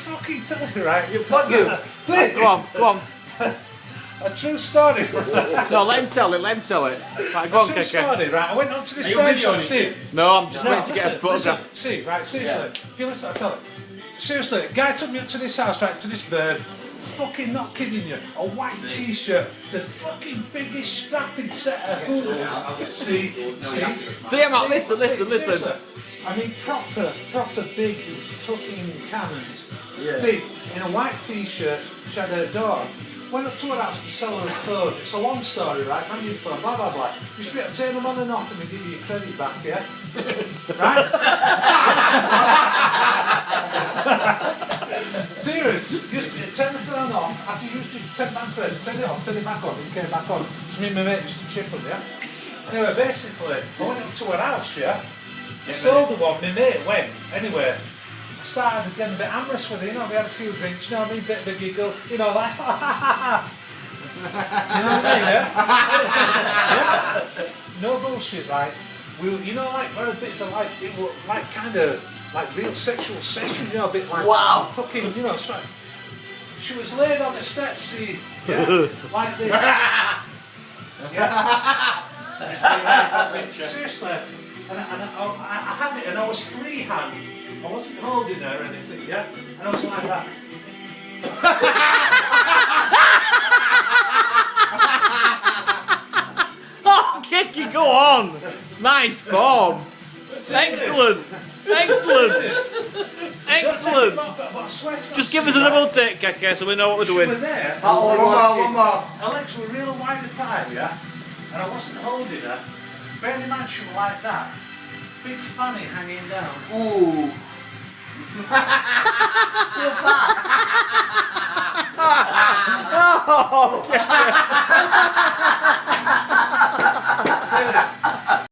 fucking tell you, right? You fuck you. Please. Go on. A true story. No, let him tell it. Right, go on, True Kekki. story, right? I went up to this Are you bird videoing see. it? No, I'm just No, waiting to get a photograph. See, right, seriously. If you listen, I'll tell it. Seriously, a guy took me up to this house, right, to this bird. Fucking not kidding you. A white t-shirt, the fucking biggest strapping set of hooters. See. See him out, listen. Seriously. I mean, proper big fucking cannons. Yeah. Big, in a white t-shirt, she had her door. Went up to her house to sell her a phone. It's a long story, right? Man, your phone, blah, blah, blah. You should be able to turn them on and off and they give you your credit back, yeah? Right? Serious. Just turn the phone off. After you used to turn back credit, turn it off, turn it back on, it came back on. So me and my mate used to chip them, yeah? Anyway, basically, I went up to her house, yeah? I sold the one, my mate went. Anyway, I started getting a bit amorous with it, you know, we had a few drinks, you know what I mean, bit of a giggle, you know, like, you know what I mean, yeah? Yeah? No bullshit, right? We were, you know, like, we're a bit of a, like, it was like kind of, like real sexual session, you know, a bit like, Wow. fucking, you know, it's like, she was laid on the steps, see, yeah, like this. Yeah? Seriously, and I had it and I was freehand. I wasn't holding her or anything, yeah? And I was like that. Oh, Kekki, go on. Nice form. Excellent. Just give us a double take, Kekki, so we know what we're She were doing. there. One more. Her legs were real wide apart, yeah? And I wasn't holding her. Bearing in mind she was like that. Big fanny hanging down. Ooh. So fast. Oh, Kekki.